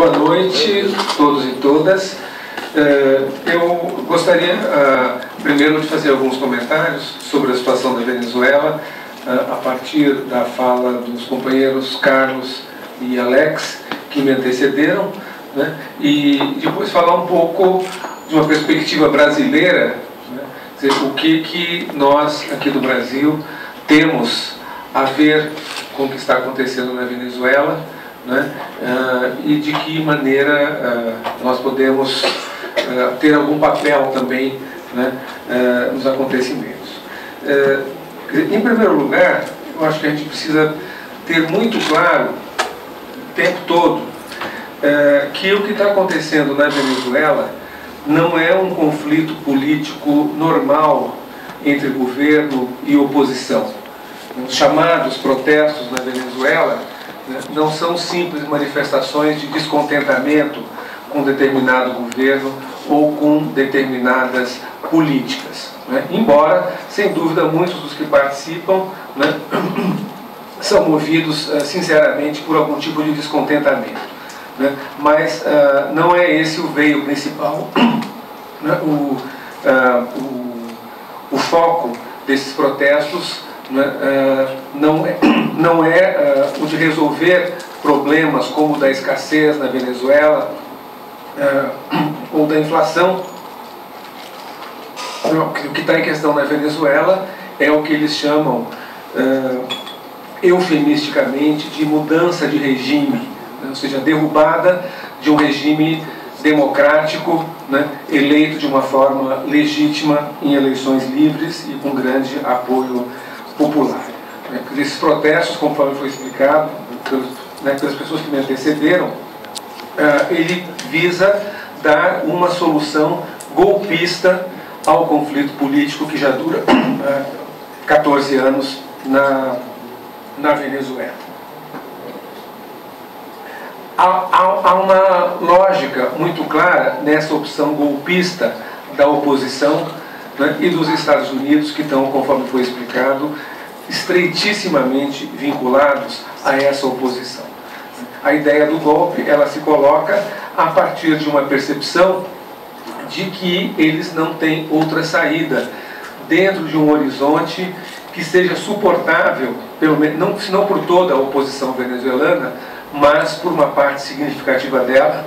Boa noite a todos e todas. Eu gostaria primeiro de fazer alguns comentários sobre a situação da Venezuela, a partir da fala dos companheiros Carlos e Alex, que me antecederam, né? E depois falar um pouco de uma perspectiva brasileira, né? O que nós aqui do Brasil temos a ver com o que está acontecendo na Venezuela, né? E de que maneira nós podemos ter algum papel também, né, nos acontecimentos. Em primeiro lugar, eu acho que a gente precisa ter muito claro o tempo todo que o que está acontecendo na Venezuela não é um conflito político normal entre governo e oposição. Os chamados protestos na Venezuela, né, não são simples manifestações de descontentamento com determinado governo ou com determinadas políticas, né? Embora, sem dúvida, muitos dos que participam, né, são movidos sinceramente por algum tipo de descontentamento, né? Mas não é esse o veio principal, né? O foco desses protestos, né, não é o de resolver problemas como o da escassez na Venezuela, ou da inflação. O que está em questão na Venezuela é o que eles chamam eufemisticamente de mudança de regime, né? Ou seja, derrubada de um regime democrático, né, eleito de uma forma legítima em eleições livres e com grande apoio popular. Esses protestos, conforme foi explicado pelas pessoas que me antecederam, ele visa dar uma solução golpista ao conflito político que já dura 14 anos na Venezuela. Há uma lógica muito clara nessa opção golpista da oposição, né, e dos Estados Unidos, que estão, conforme foi explicado, estreitissimamente vinculados a essa oposição. A ideia do golpe, ela se coloca a partir de uma percepção de que eles não têm outra saída dentro de um horizonte que seja suportável, pelo menos, não por toda a oposição venezuelana, mas por uma parte significativa dela,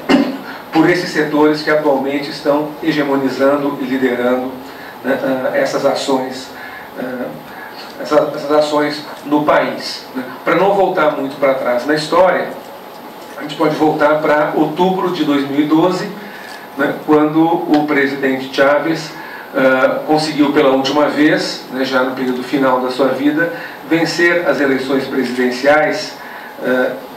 por esses setores que atualmente estão hegemonizando e liderando, né, essas ações no país. Né? Para não voltar muito para trás na história, a gente pode voltar para outubro de 2012, né, quando o presidente Chávez conseguiu pela última vez, né, já no período final da sua vida, vencer as eleições presidenciais,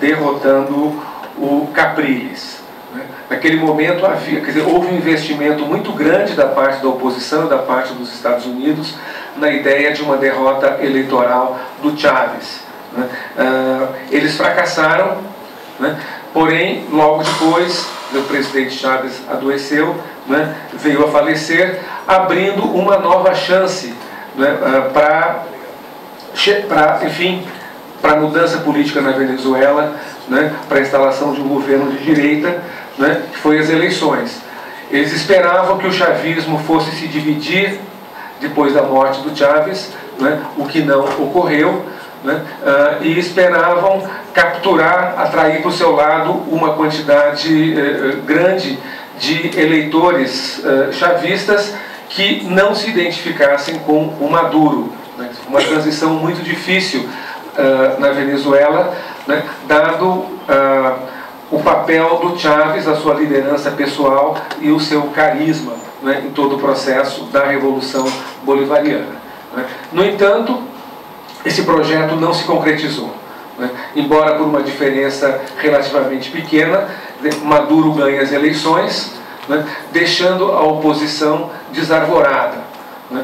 derrotando o Capriles. Né? Naquele momento houve um investimento muito grande da parte da oposição e da parte dos Estados Unidos na ideia de uma derrota eleitoral do Chávez. Né? Eles fracassaram, né? Porém, logo depois, o presidente Chávez adoeceu, né? Veio a falecer, abrindo uma nova chance, né? Para a mudança política na Venezuela, né? Para a instalação de um governo de direita, né? Que foi as eleições. Eles esperavam que o chavismo fosse se dividir depois da morte do Chávez, né? O que não ocorreu, né? E esperavam capturar, atrair para o seu lado uma quantidade grande de eleitores chavistas que não se identificassem com o Maduro, né? Uma transição muito difícil na Venezuela, né? Dado o papel do Chávez, a sua liderança pessoal e o seu carisma, né, em todo o processo da Revolução Bolivariana. Né? No entanto, esse projeto não se concretizou. Né? Embora por uma diferença relativamente pequena, Maduro ganha as eleições, né, deixando a oposição desarvorada. Né?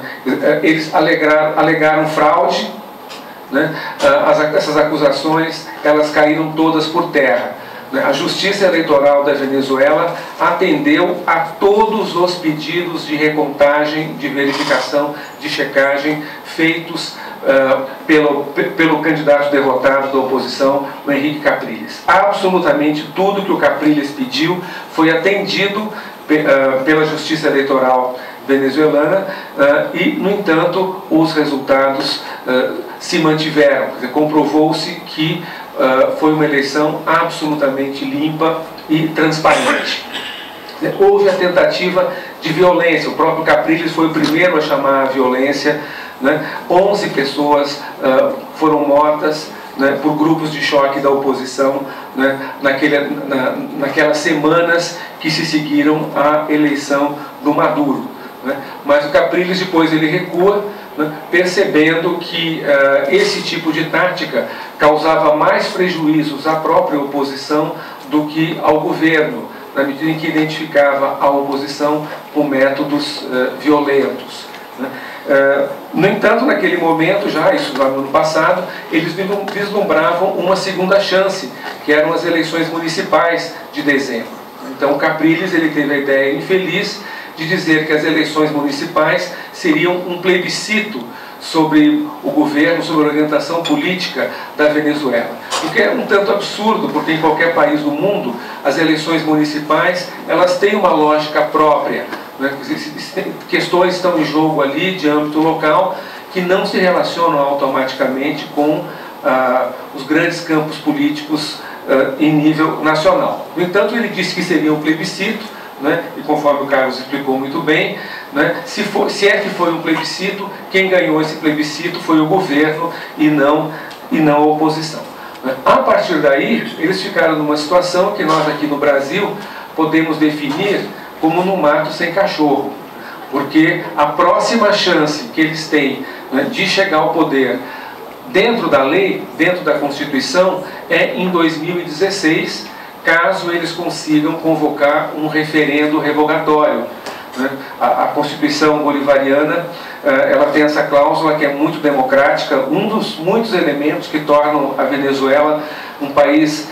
Eles alegaram fraude, né? Essas acusações elas caíram todas por terra. A Justiça Eleitoral da Venezuela atendeu a todos os pedidos de recontagem, de verificação, de checagem feitos pelo candidato derrotado da oposição, o Henrique Capriles. Absolutamente tudo que o Capriles pediu foi atendido pela Justiça Eleitoral venezuelana e, no entanto, os resultados se mantiveram. Comprovou-se que foi uma eleição absolutamente limpa e transparente. Houve a tentativa de violência, o próprio Capriles foi o primeiro a chamar a violência, né? 11 pessoas foram mortas, né, por grupos de choque da oposição, né, naquelas semanas que se seguiram à eleição do Maduro. Né? Mas o Capriles depois ele recua, né, percebendo que esse tipo de tática causava mais prejuízos à própria oposição do que ao governo, na medida em que identificava a oposição com métodos violentos. Né? No entanto, naquele momento, isso lá no ano passado, eles vislumbravam uma segunda chance, que eram as eleições municipais de dezembro. Então, o Capriles ele teve a ideia infeliz de dizer que as eleições municipais seriam um plebiscito sobre o governo, sobre a orientação política da Venezuela. O que é um tanto absurdo, porque em qualquer país do mundo, as eleições municipais elas têm uma lógica própria. Né? Questões estão em jogo ali de âmbito local que não se relacionam automaticamente com os grandes campos políticos em nível nacional. No entanto, ele disse que seria um plebiscito, né? E conforme o Carlos explicou muito bem, né? Se é que foi um plebiscito, quem ganhou esse plebiscito foi o governo e não a oposição. Né? A partir daí, eles ficaram numa situação que nós aqui no Brasil podemos definir como no mato sem cachorro, porque a próxima chance que eles têm, né, de chegar ao poder dentro da lei, dentro da Constituição, é em 2016, caso eles consigam convocar um referendo revogatório. Né? A Constituição bolivariana ela tem essa cláusula que é muito democrática, um dos muitos elementos que tornam a Venezuela um país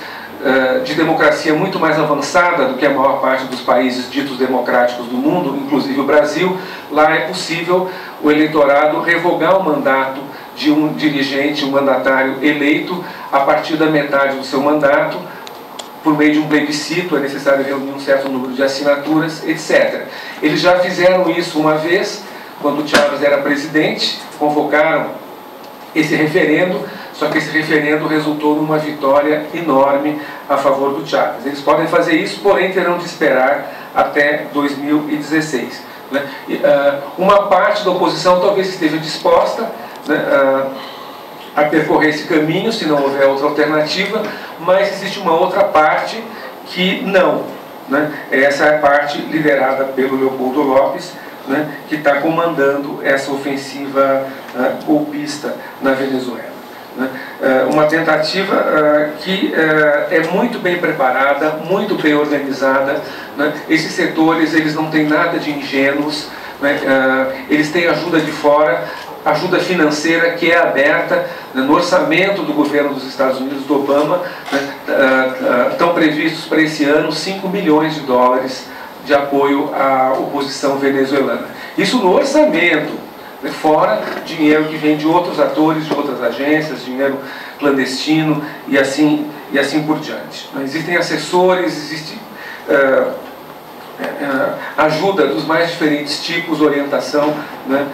de democracia muito mais avançada do que a maior parte dos países ditos democráticos do mundo, inclusive o Brasil. Lá é possível o eleitorado revogar o mandato de um dirigente, um mandatário eleito a partir da metade do seu mandato, por meio de um plebiscito, é necessário reunir um certo número de assinaturas, etc. Eles já fizeram isso uma vez, quando o Chávez era presidente, convocaram esse referendo, só que esse referendo resultou numa vitória enorme a favor do Chávez. Eles podem fazer isso, porém terão de esperar até 2016. Né? Uma parte da oposição talvez esteja disposta, né, a percorrer esse caminho, se não houver outra alternativa, mas existe uma outra parte que não. Né? Essa é a parte liderada pelo Leopoldo López, né, que está comandando essa ofensiva golpista na Venezuela. Né? Uma tentativa que é muito bem preparada, muito bem organizada. Né? Esses setores eles não têm nada de ingênuos, né? Eles têm ajuda de fora, ajuda financeira que é aberta, né, no orçamento do governo dos Estados Unidos, do Obama, né, estão previstos para esse ano 5 milhões de dólares de apoio à oposição venezuelana. Isso no orçamento, né, fora dinheiro que vem de outros atores, de outras agências, dinheiro clandestino e assim por diante. Existem assessores, existe ajuda dos mais diferentes tipos, orientação, né,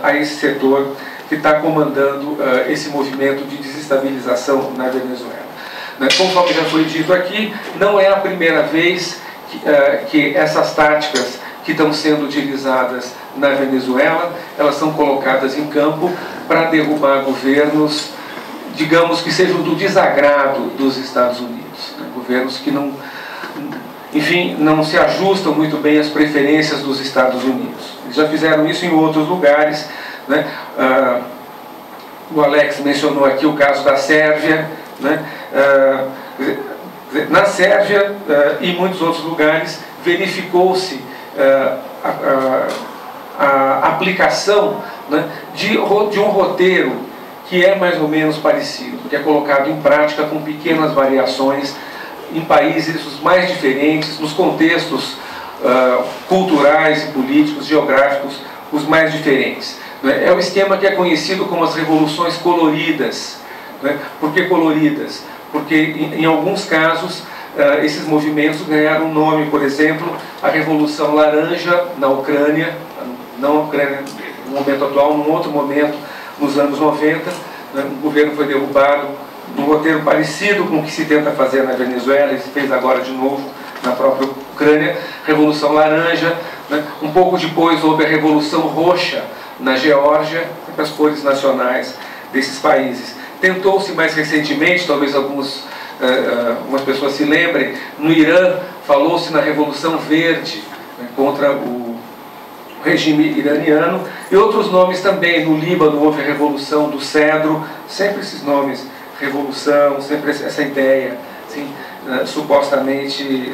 a esse setor que está comandando esse movimento de desestabilização na Venezuela. Né, conforme já foi dito aqui, não é a primeira vez que essas táticas que estão sendo utilizadas na Venezuela, elas são colocadas em campo para derrubar governos, digamos que sejam do desagrado dos Estados Unidos, né, governos que não, enfim, não se ajustam muito bem às preferências dos Estados Unidos. Eles já fizeram isso em outros lugares, né? O Alex mencionou aqui o caso da Sérvia, né? Na Sérvia e em muitos outros lugares verificou-se a aplicação, né, de um roteiro que é mais ou menos parecido, que é colocado em prática com pequenas variações em países os mais diferentes, nos contextos culturais e políticos, geográficos, os mais diferentes. né? É o esquema que é conhecido como as revoluções coloridas, né? Por que coloridas? Porque em alguns casos esses movimentos ganharam um nome, por exemplo, a Revolução Laranja na Ucrânia, não a Ucrânia no momento atual, num outro momento, nos anos 90, né? O governo foi derrubado, num roteiro parecido com o que se tenta fazer na Venezuela, e se fez agora de novo na própria Ucrânia, Revolução Laranja, né? Um pouco depois houve a Revolução Roxa na Geórgia, com as cores nacionais desses países. Tentou-se mais recentemente, talvez algumas pessoas se lembrem, no Irã falou-se na Revolução Verde, né, contra o regime iraniano, e outros nomes também. No Líbano houve a Revolução do Cedro, sempre esses nomes, revolução, sempre essa ideia assim, supostamente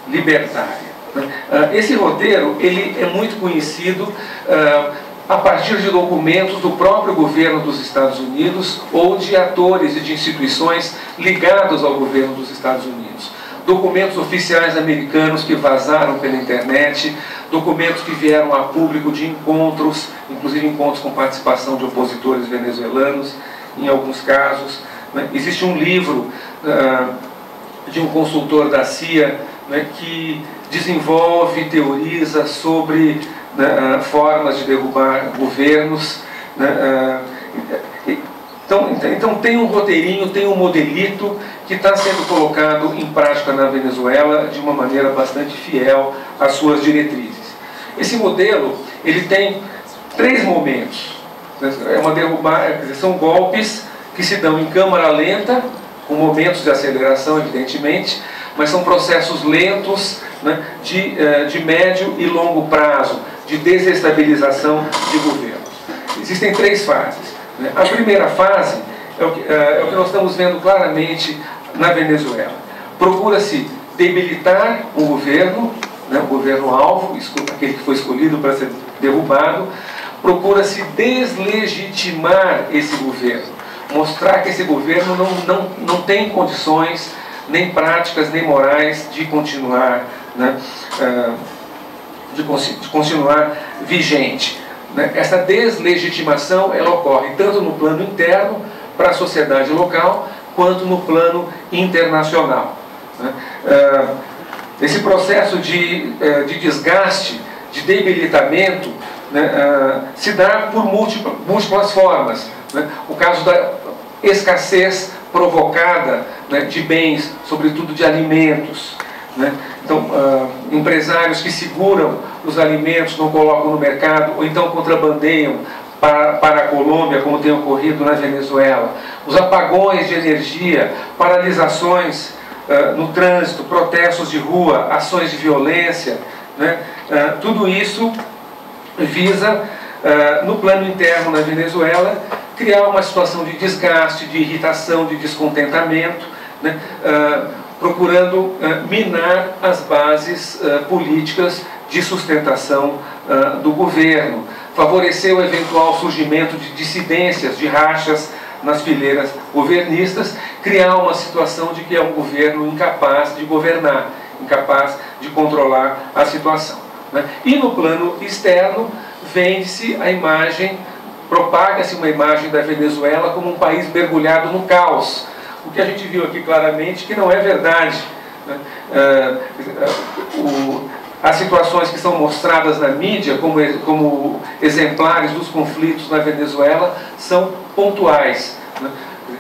libertária. Esse roteiro ele é muito conhecido a partir de documentos do próprio governo dos Estados Unidos ou de atores e de instituições ligados ao governo dos Estados Unidos. Documentos oficiais americanos que vazaram pela internet, documentos que vieram a público de encontros, inclusive encontros com participação de opositores venezuelanos, em alguns casos. Existe um livro de um consultor da CIA, né, que desenvolve, teoriza sobre formas de derrubar governos. Então tem um roteirinho, tem um modelito que está sendo colocado em prática na Venezuela de uma maneira bastante fiel às suas diretrizes. Esse modelo ele tem 3 momentos. São golpes que se dão em câmara lenta, com momentos de aceleração, evidentemente, mas são processos lentos, né, de médio e longo prazo, de desestabilização de governos. Existem 3 fases. Né? A primeira fase é o que nós estamos vendo claramente na Venezuela. Procura-se debilitar o governo, né, o governo-alvo, aquele que foi escolhido para ser derrubado. Procura-se deslegitimar esse governo, mostrar que esse governo não tem condições, nem práticas, nem morais de continuar, né, de continuar vigente. Né? Essa deslegitimação ela ocorre tanto no plano interno, para a sociedade local, quanto no plano internacional. Né? Esse processo de desgaste, de debilitamento, né, se dá por múltiplas formas. Né? O caso da escassez provocada, né, de bens, sobretudo de alimentos. Né? Então, empresários que seguram os alimentos, não colocam no mercado, ou então contrabandeiam para a Colômbia, como tem ocorrido na Venezuela. Os apagões de energia, paralisações no trânsito, protestos de rua, ações de violência, né? Tudo isso visa, no plano interno na Venezuela, criar uma situação de desgaste, de irritação, de descontentamento, né? Procurando minar as bases políticas de sustentação do governo, favorecer o eventual surgimento de dissidências, de rachas nas fileiras governistas, criar uma situação de que é um governo incapaz de governar, incapaz de controlar a situação. Né? E no plano externo, vende-se a imagem, propaga-se uma imagem da Venezuela como um país mergulhado no caos. O que a gente viu aqui claramente que não é verdade. Né? As situações que são mostradas na mídia como exemplares dos conflitos na Venezuela são pontuais. Né?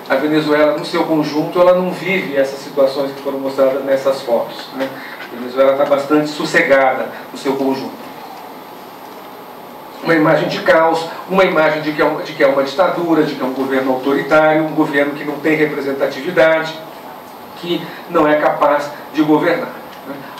A Venezuela, no seu conjunto, ela não vive essas situações que foram mostradas nessas fotos. Né? A Venezuela está bastante sossegada no seu conjunto. Uma imagem de caos, uma imagem de que é uma ditadura, de que é um governo autoritário, um governo que não tem representatividade, que não é capaz de governar.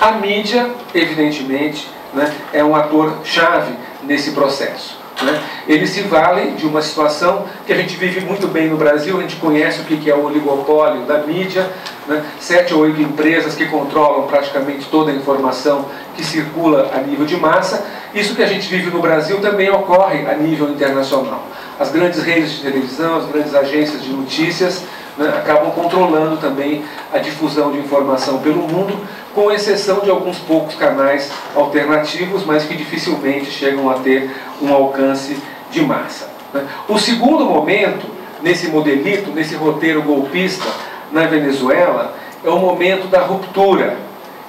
A mídia, evidentemente, né, é um ator-chave nesse processo. Né? Eles se valem de uma situação que a gente vive muito bem no Brasil, a gente conhece o que é o oligopólio da mídia, né? 7 ou 8 empresas que controlam praticamente toda a informação que circula a nível de massa. Isso que a gente vive no Brasil também ocorre a nível internacional. As grandes redes de televisão, as grandes agências de notícias, né, acabam controlando também a difusão de informação pelo mundo, com exceção de alguns poucos canais alternativos, mas que dificilmente chegam a ter um alcance de massa. O segundo momento, nesse modelito, nesse roteiro golpista na Venezuela, é o momento da ruptura,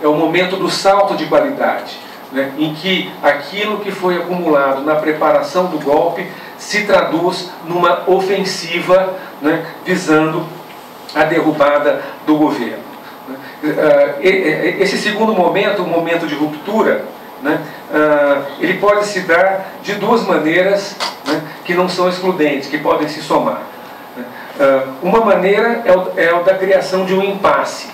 é o momento do salto de qualidade, né, em que aquilo que foi acumulado na preparação do golpe se traduz numa ofensiva, né, visando a derrubada do governo. Esse segundo momento, o momento de ruptura, né, ele pode se dar de duas maneiras, né, que não são excludentes, que podem se somar. Uma maneira é o da criação de um impasse.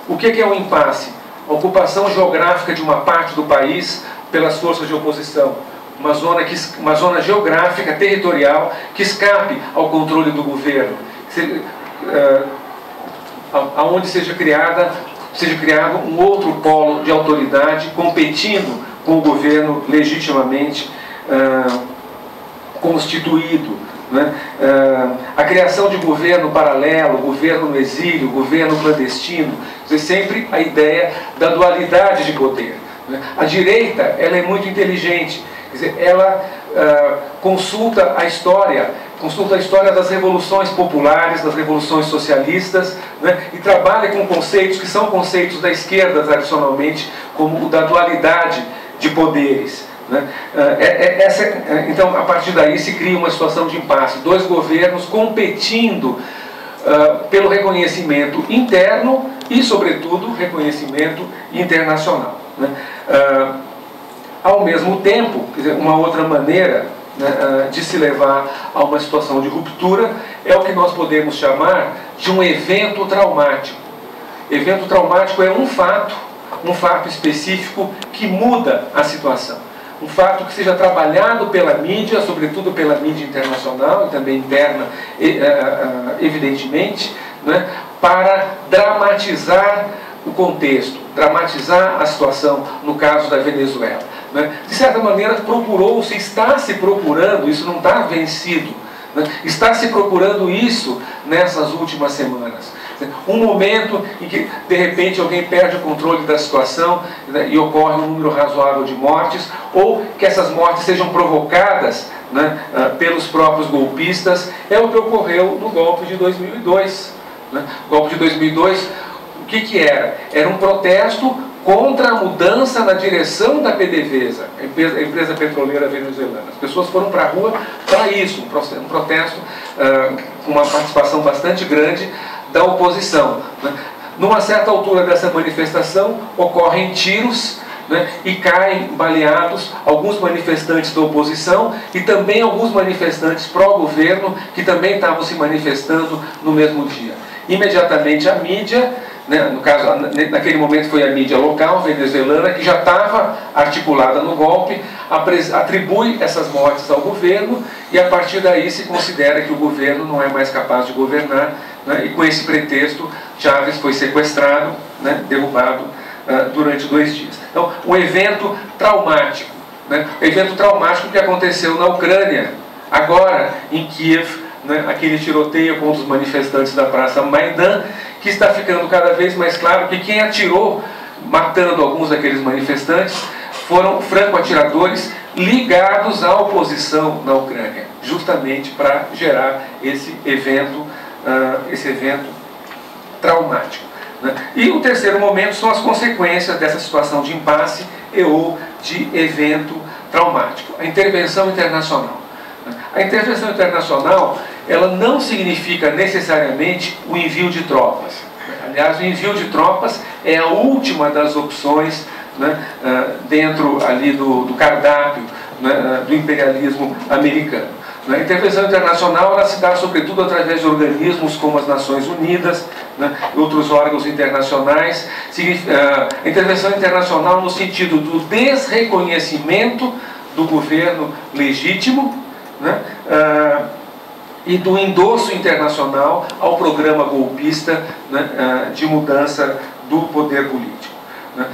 O que é um impasse? A ocupação geográfica de uma parte do país pelas forças de oposição. Uma zona geográfica, territorial, que escape ao controle do governo. Aonde seja criado um outro polo de autoridade competindo com o governo legitimamente constituído, né? A criação de governo paralelo, governo no exílio, governo clandestino, sempre a ideia da dualidade de poder, né? A direita, ela é muito inteligente, quer dizer, ela consulta a história das revoluções populares, das revoluções socialistas, né, e trabalha com conceitos que são conceitos da esquerda tradicionalmente, como o da dualidade de poderes, né. Então, a partir daí se cria uma situação de impasse, dois governos competindo pelo reconhecimento interno e, sobretudo, reconhecimento internacional, né. Ao mesmo tempo, quer dizer, uma outra maneira, né, de se levar a uma situação de ruptura é o que nós podemos chamar de um evento traumático. Evento traumático é um fato específico que muda a situação. Um fato que seja trabalhado pela mídia, sobretudo pela mídia internacional e também interna, evidentemente, né, para dramatizar o contexto, dramatizar a situação no caso da Venezuela. Né? De certa maneira, procurou-se, está se procurando, isso não está vencido, né? Está se procurando isso nessas últimas semanas. Um momento em que, de repente, alguém perde o controle da situação, né, e ocorre um número razoável de mortes, ou que essas mortes sejam provocadas, né, pelos próprios golpistas, é o que ocorreu no golpe de 2002. Né? O golpe de 2002, o que era? Era um protesto contra a mudança na direção da PDVSA, a empresa petroleira venezuelana. As pessoas foram para a rua para isso, um protesto com uma participação bastante grande da oposição. Né? Numa certa altura dessa manifestação, ocorrem tiros, né, e caem baleados alguns manifestantes da oposição e também alguns manifestantes pró-governo que também estavam se manifestando no mesmo dia. Imediatamente a mídia, né, no caso, naquele momento foi a mídia local venezuelana, que já estava articulada no golpe, atribui essas mortes ao governo e a partir daí se considera que o governo não é mais capaz de governar, né, e com esse pretexto Chávez foi sequestrado, né, derrubado durante 2 dias. Então, um evento traumático, né, evento traumático que aconteceu na Ucrânia, agora em Kiev, né, aquele tiroteio contra os manifestantes da Praça Maidan, que está ficando cada vez mais claro que quem atirou, matando alguns daqueles manifestantes, foram franco-atiradores ligados à oposição na Ucrânia, justamente para gerar esse evento traumático. Né? E o terceiro momento são as consequências dessa situação de impasse ou de evento traumático. A intervenção internacional. A intervenção internacional, ela não significa necessariamente o envio de tropas. Aliás, o envio de tropas é a última das opções, né, dentro ali do cardápio, né, do imperialismo americano. A intervenção internacional, ela se dá sobretudo através de organismos como as Nações Unidas, né, outros órgãos internacionais. A intervenção internacional no sentido do desreconhecimento do governo legítimo, né, e do endosso internacional ao programa golpista, né, de mudança do poder político. Né.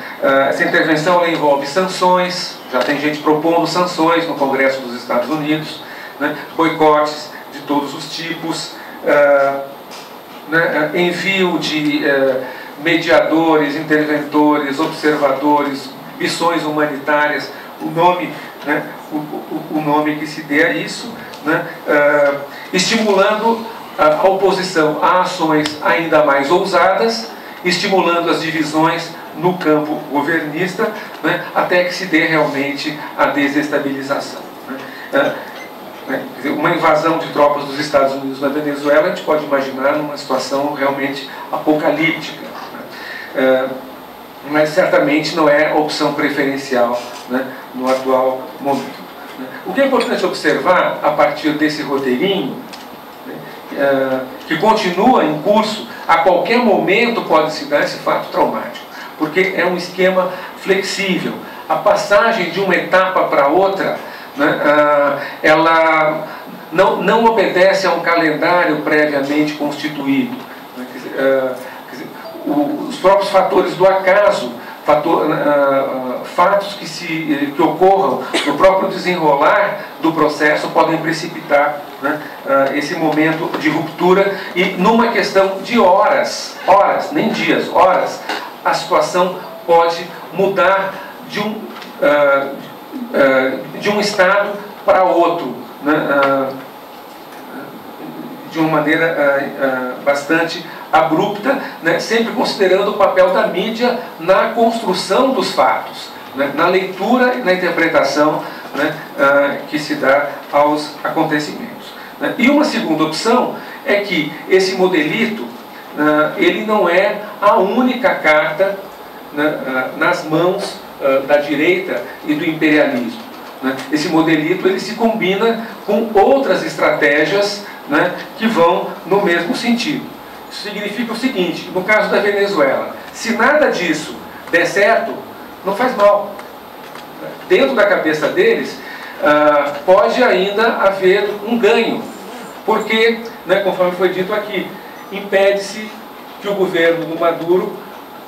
Essa intervenção ela envolve sanções, já tem gente propondo sanções no Congresso dos Estados Unidos, né, boicotes de todos os tipos, né, envio de mediadores, interventores, observadores, missões humanitárias, o nome, né, o nome que se dê a isso, né, estimulando a oposição a ações ainda mais ousadas, estimulando as divisões no campo governista, né, até que se dê realmente a desestabilização. Uma invasão de tropas dos Estados Unidos na Venezuela, a gente pode imaginar numa situação realmente apocalíptica, né? Mas certamente não é a opção preferencial, né, no atual momento. O que é importante observar a partir desse roteirinho, né, que continua em curso, a qualquer momento pode se dar esse fato traumático, porque é um esquema flexível. A passagem de uma etapa para outra, né, ela não obedece a um calendário previamente constituído. Né, os próprios fatores do acaso, fatos que ocorram no próprio desenrolar do processo podem precipitar, né, esse momento de ruptura, e numa questão de horas, nem dias, horas, a situação pode mudar de um estado para outro, né, de uma maneira bastante abrupta, né, sempre considerando o papel da mídia na construção dos fatos, né, na leitura e na interpretação, né, que se dá aos acontecimentos. Né. E uma segunda opção é que esse modelito, ele não é a única carta, né, nas mãos da direita e do imperialismo. Né. Esse modelito ele se combina com outras estratégias, né, que vão no mesmo sentido. Isso significa o seguinte: no caso da Venezuela, se nada disso der certo, não faz mal. Dentro da cabeça deles, pode ainda haver um ganho, porque, né, conforme foi dito aqui, impede-se que o governo do Maduro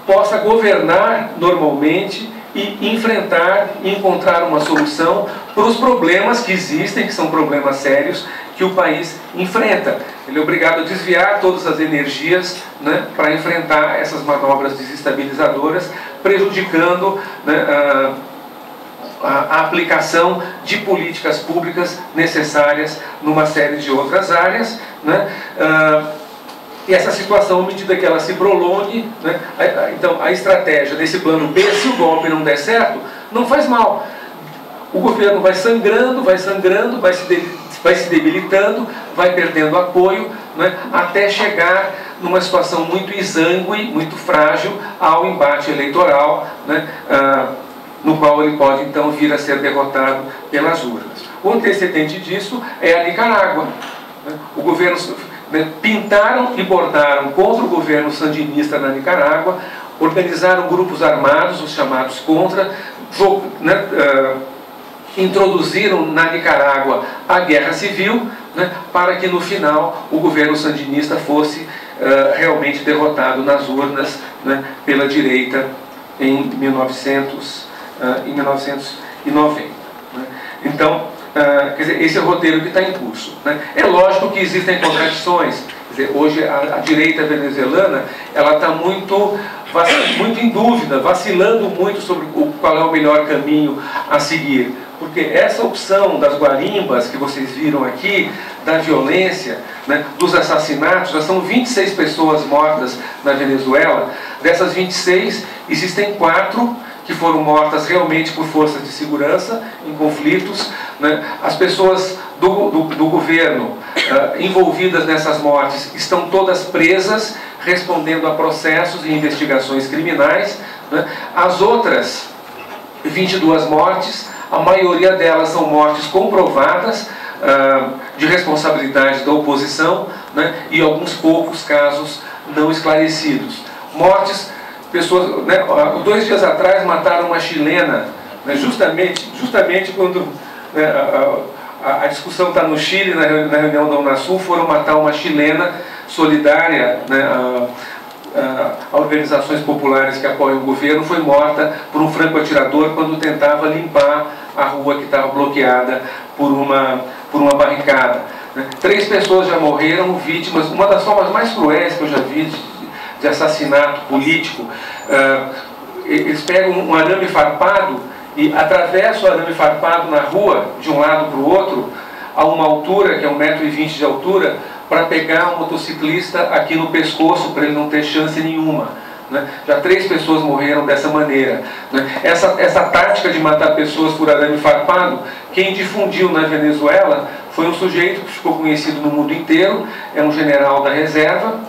possa governar normalmente e enfrentar e encontrar uma solução para os problemas que existem, que são problemas sérios, que o país enfrenta. Ele é obrigado a desviar todas as energias, né, para enfrentar essas manobras desestabilizadoras, prejudicando, né, a aplicação de políticas públicas necessárias numa série de outras áreas, né? E essa situação, à medida que ela se prolongue, né, então a estratégia desse plano B, se o golpe não der certo, não faz mal. O governo vai sangrando, vai se debilitando, vai perdendo apoio, né, até chegar numa situação muito exângue, muito frágil, ao embate eleitoral, né, no qual ele pode então vir a ser derrotado pelas urnas. O antecedente disso é a Nicarágua. Né? O governo, né, pintaram e bordaram contra o governo sandinista na Nicarágua, organizaram grupos armados, os chamados Contra, né, introduziram na Nicarágua a guerra civil, né, para que no final o governo sandinista fosse realmente derrotado nas urnas, né, pela direita em 1990. Né. Então, quer dizer, esse é o roteiro que está em curso. Né. É lógico que existem contradições. Quer dizer, hoje a direita venezuelana ela está muito em dúvida, vacilando muito sobre qual é o melhor caminho a seguir. Porque essa opção das guarimbas que vocês viram aqui, da violência, né, dos assassinatos, já são 26 pessoas mortas na Venezuela. Dessas 26, existem 4 que foram mortas realmente por forças de segurança em conflitos. Né? As pessoas do governo envolvidas nessas mortes estão todas presas, respondendo a processos e investigações criminais. Né? As outras 22 mortes, a maioria delas são mortes comprovadas, de responsabilidade da oposição, né? E alguns poucos casos não esclarecidos. Mortes, pessoas, né, 2 dias atrás mataram uma chilena, né, justamente quando, né, a discussão está no Chile, na reunião da Unasul, foram matar uma chilena solidária, né, a organizações populares que apoiam o governo, foi morta por um franco-atirador quando tentava limpar a rua que estava bloqueada por uma barricada. 3 pessoas já morreram vítimas, uma das formas mais cruéis que eu já vi de assassinato político. Eles pegam um arame farpado e atravessam o arame farpado na rua, de um lado para o outro, a uma altura, que é 1,20 m de altura, para pegar um motociclista aqui no pescoço, para ele não ter chance nenhuma. Já 3 pessoas morreram dessa maneira. Essa tática de matar pessoas por arame farpado, quem difundiu na Venezuela foi um sujeito que ficou conhecido no mundo inteiro, é um general da reserva.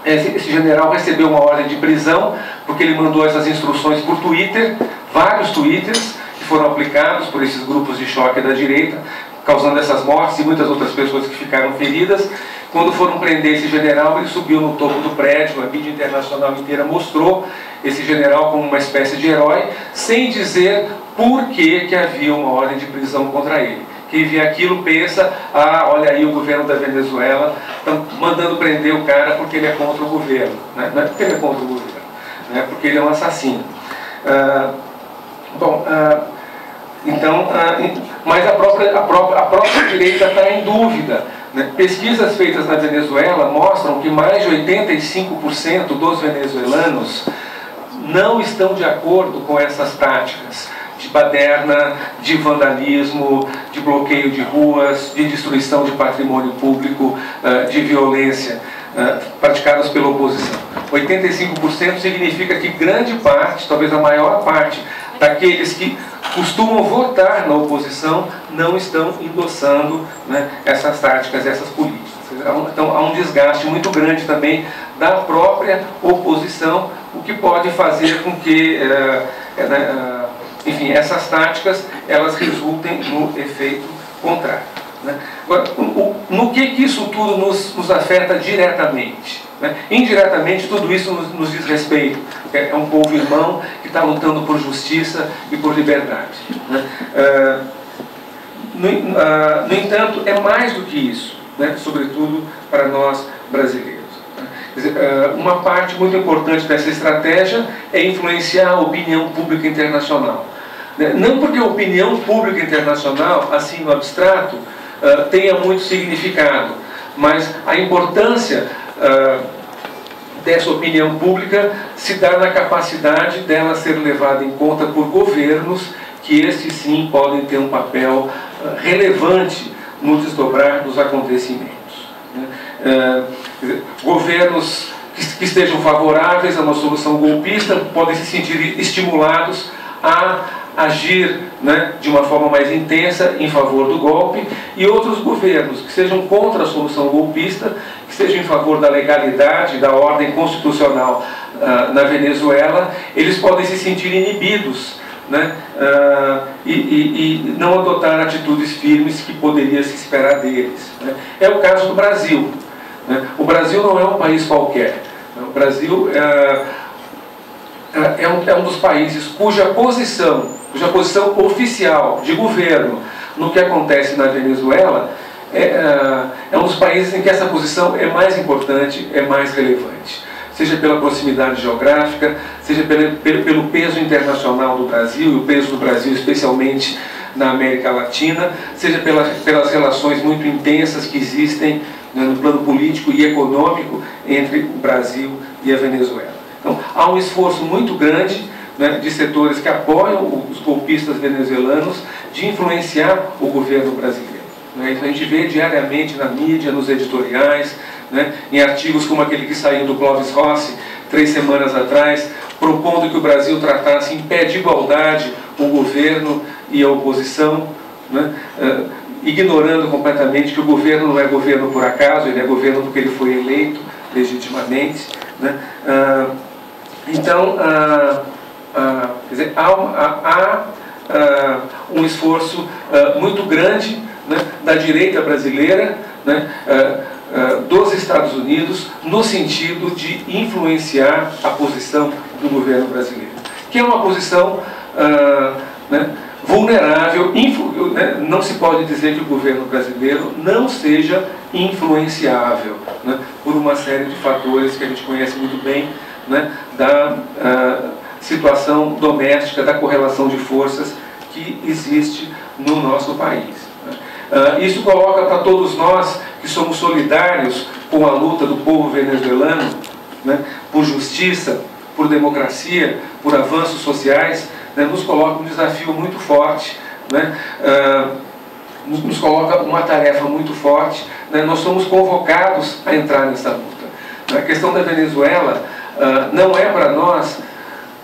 Esse general recebeu uma ordem de prisão, porque ele mandou essas instruções por Twitter, vários twitters que foram aplicados por esses grupos de choque da direita, causando essas mortes e muitas outras pessoas que ficaram feridas. Quando foram prender esse general, ele subiu no topo do prédio, a mídia internacional inteira mostrou esse general como uma espécie de herói, sem dizer por que havia uma ordem de prisão contra ele. Quem vê aquilo pensa, olha aí o governo da Venezuela está mandando prender o cara porque ele é contra o governo. Não é porque ele é contra o governo, é porque ele é um assassino. Mas a própria direita está em dúvida. Pesquisas feitas na Venezuela mostram que mais de 85% dos venezuelanos não estão de acordo com essas táticas de baderna, de vandalismo, de bloqueio de ruas, de destruição de patrimônio público, de violência praticadas pela oposição. 85% significa que grande parte, talvez a maior parte, daqueles que costumam votar na oposição não estão endossando essas táticas, essas políticas. Então há um desgaste muito grande também da própria oposição, o que pode fazer com que enfim, essas táticas elas resultem no efeito contrário. Agora, no que isso tudo nos afeta diretamente? Indiretamente, tudo isso nos diz respeito. É um povo irmão que está lutando por justiça e por liberdade. No entanto, é mais do que isso, sobretudo para nós brasileiros. Quer dizer, uma parte muito importante dessa estratégia é influenciar a opinião pública internacional. Não porque a opinião pública internacional, assim no abstrato, tenha muito significado, mas a importância dessa opinião pública se dá na capacidade dela ser levada em conta por governos, que estes sim podem ter um papel relevante no desdobrar dos acontecimentos. Governos que estejam favoráveis a uma solução golpista podem se sentir estimulados a agir de uma forma mais intensa em favor do golpe, e outros governos que sejam contra a solução golpista, que sejam em favor da legalidade, da ordem constitucional na Venezuela, eles podem se sentir inibidos e não adotar atitudes firmes que poderia se esperar deles. É o caso do Brasil. O Brasil não é um país qualquer. O Brasil é um dos países cuja posição oficial de governo no que acontece na Venezuela é um dos países em que essa posição é mais importante, é mais relevante. Seja pela proximidade geográfica, seja pelo peso internacional do Brasil, e o peso do Brasil especialmente na América Latina, seja pelas relações muito intensas que existem no plano político e econômico entre o Brasil e a Venezuela. Então, há um esforço muito grande de setores que apoiam os golpistas venezuelanos de influenciar o governo brasileiro. Isso a gente vê diariamente na mídia, nos editoriais, em artigos como aquele que saiu do Clóvis Rossi 3 semanas atrás, propondo que o Brasil tratasse em pé de igualdade o governo e a oposição, ignorando completamente que o governo não é governo por acaso, ele é governo porque ele foi eleito legitimamente. Então, quer dizer, há um esforço muito grande da direita brasileira, dos Estados Unidos, no sentido de influenciar a posição do governo brasileiro, que é uma posição vulnerável. Não se pode dizer que o governo brasileiro não seja influenciável por uma série de fatores que a gente conhece muito bem, da situação doméstica, da correlação de forças que existe no nosso país. Isso coloca para todos nós que somos solidários com a luta do povo venezuelano, né, por justiça, por democracia, por avanços sociais, né, nos coloca um desafio muito forte, né, nos coloca uma tarefa muito forte, né, nós somos convocados a entrar nessa luta. A questão da Venezuela não é para nós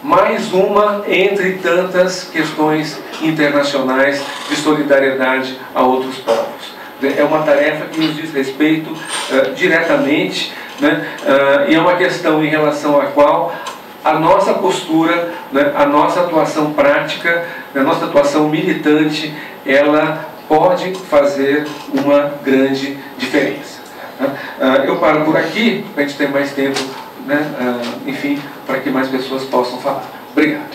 mais uma entre tantas questões internacionais de solidariedade a outros povos. É uma tarefa que nos diz respeito diretamente, né, e é uma questão em relação à qual a nossa postura, né, a nossa atuação prática, a nossa atuação militante, ela pode fazer uma grande diferença. Eu paro por aqui, para a gente ter mais tempo, né, enfim, para que mais pessoas possam falar. Obrigado.